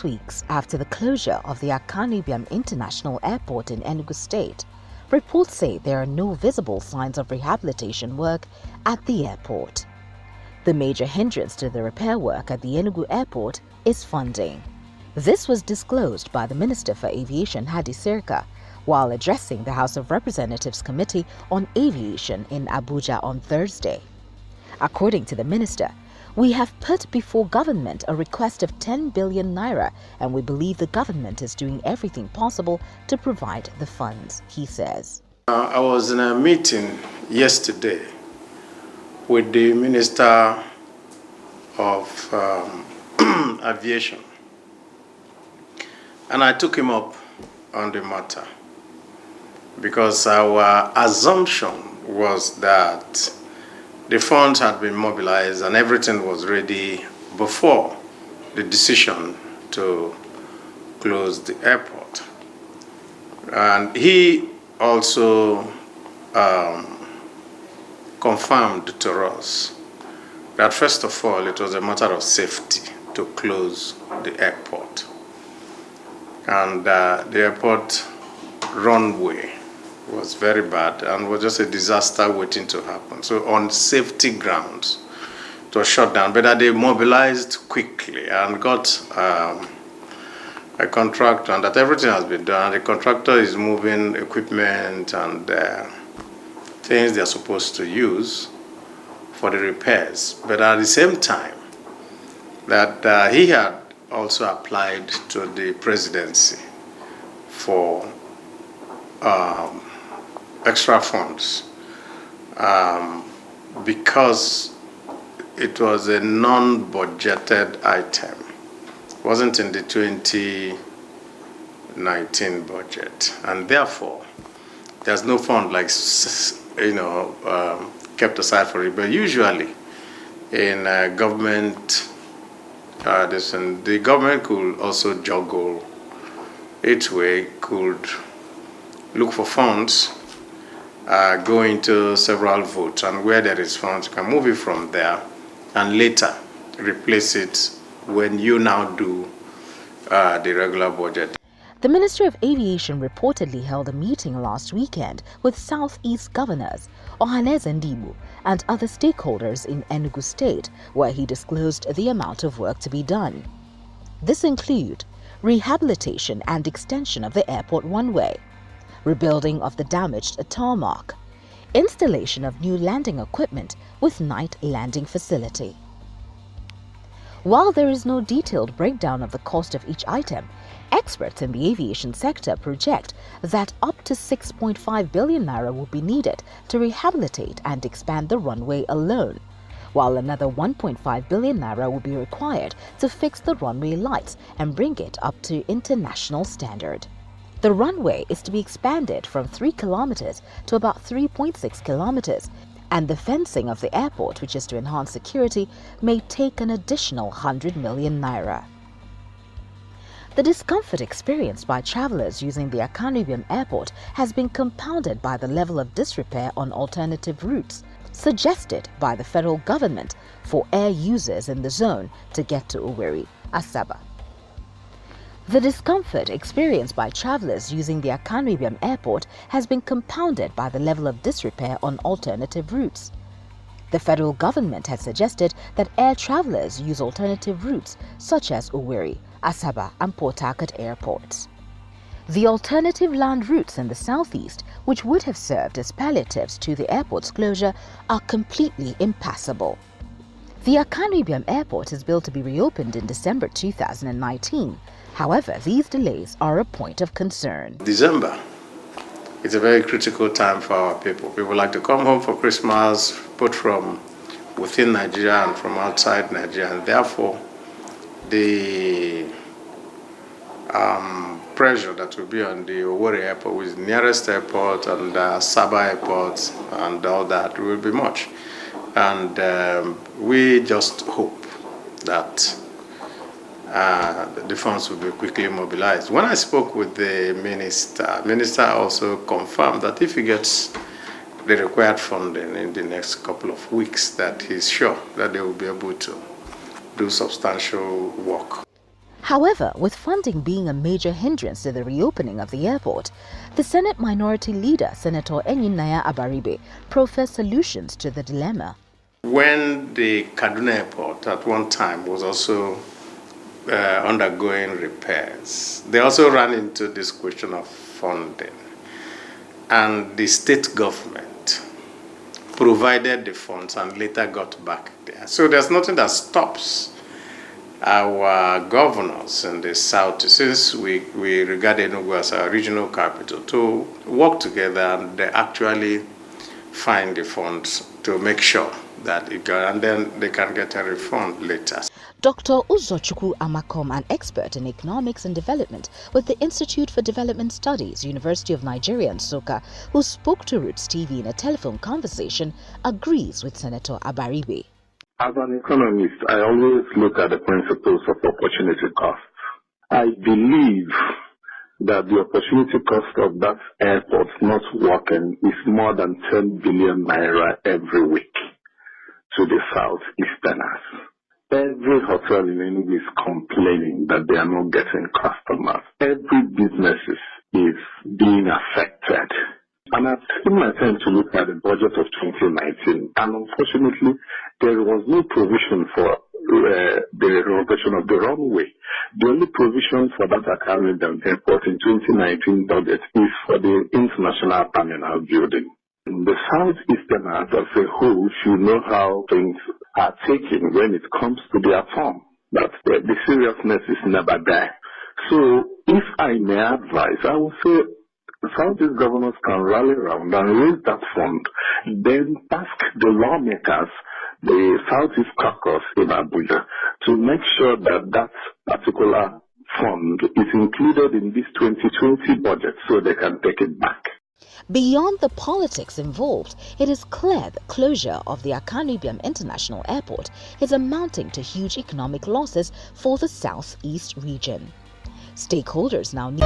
6 weeks after the closure of the Abaribe International Airport in Enugu State, reports say there are no visible signs of rehabilitation work at the airport. The major hindrance to the repair work at the Enugu airport is funding. This was disclosed by the Minister for Aviation Hadi Sirika while addressing the House of Representatives Committee on Aviation in Abuja on Thursday. According to the minister, we have put before government a request of 10 billion naira and we believe the government is doing everything possible to provide the funds, he says. I was in a meeting yesterday with the Minister of Aviation, and I took him up on the matter because our assumption was that the funds had been mobilized and everything was ready before the decision to close the airport. And he also confirmed to us that first of all it was a matter of safety to close the airport. And the airport runway was very bad and was just a disaster waiting to happen. So on safety grounds, it was shut down, but they mobilized quickly and got a contractor, and that everything has been done. The contractor is moving equipment and things they're supposed to use for the repairs. But at the same time, that he had also applied to the presidency for extra funds because it was a non-budgeted item. It wasn't in the 2019 budget, and therefore there's no fund kept aside for it. But usually in government, the government could also juggle its way, could look for funds, go into several votes, and where there is funds, you can move it from there and later replace it when you now do the regular budget. The Ministry of Aviation reportedly held a meeting last weekend with Southeast governors, Ohanaeze Ndigbo, and other stakeholders in Enugu State, where he disclosed the amount of work to be done. This include rehabilitation and extension of the airport runway, rebuilding of the damaged tarmac, installation of new landing equipment with night landing facility. While there is no detailed breakdown of the cost of each item, experts in the aviation sector project that up to 6.5 billion naira will be needed to rehabilitate and expand the runway alone, while another 1.5 billion naira will be required to fix the runway lights and bring it up to international standard. The runway is to be expanded from 3 kilometers to about 3.6 kilometers, and the fencing of the airport, which is to enhance security, may take an additional 100 million naira. The discomfort experienced by travelers using the Abaribe airport has been compounded by the level of disrepair on alternative routes suggested by the federal government for air users in the zone to get to Owerri, Asaba. The discomfort experienced by travelers using the Abaribe airport has been compounded by the level of disrepair on alternative routes. The federal government has suggested that air travelers use alternative routes such as Owerri, Asaba and Port Harcourt airports. The alternative land routes in the southeast, which would have served as palliatives to the airport's closure, are completely impassable. The Abaribe airport is built to be reopened in December 2019. However, these delays are a point of concern. December is a very critical time for our people. People like to come home for Christmas, both from within Nigeria and from outside Nigeria, and therefore the pressure that will be on the Owerri airport, which is the nearest airport, and Asaba airport and all that will be much. And we just hope that the funds will be quickly mobilized. When I spoke with the minister also confirmed that if he gets the required funding in the next couple of weeks, that he's sure that they will be able to do substantial work. However, with funding being a major hindrance to the reopening of the airport, the Senate Minority Leader, Senator Abaribe, professed solutions to the dilemma. When the Kaduna airport at one time was also undergoing repairs, they also ran into this question of funding. And the state government provided the funds and later got back there. So there's nothing that stops our governors in the south, since we regard Enugu as our regional capital, to work together and they actually find the funds to make sure that it goes, and then they can get a refund later. Dr. Uzochukwu Amakom, an expert in economics and development with the Institute for Development Studies, University of Nigeria, Nsukka, who spoke to Roots TV in a telephone conversation, agrees with Senator Abaribe. As an economist, I always look at the principles of opportunity cost. I believe that the opportunity cost of that airport not working is more than 10 billion naira every week to the southeasterners. Every hotel in Enugu is complaining that they are not getting customers. Every business is being affected. And I've taken my time to look at the budget of 2019, and unfortunately, there was no provision for the renovation of the runway. The only provision for that Abaribe airport in 2019 budget is for the international terminal building. The southeasterners as a whole should know how things are taken when it comes to their farm. That the seriousness is never there. So, if I may advise, I would say Southeast governors can rally around and raise that fund, then task the lawmakers, the Southeast caucus in Abuja, to make sure that that particular fund is included in this 2020 budget so they can take it back. Beyond the politics involved, it is clear the closure of the Abaribe International Airport is amounting to huge economic losses for the Southeast region. Stakeholders now need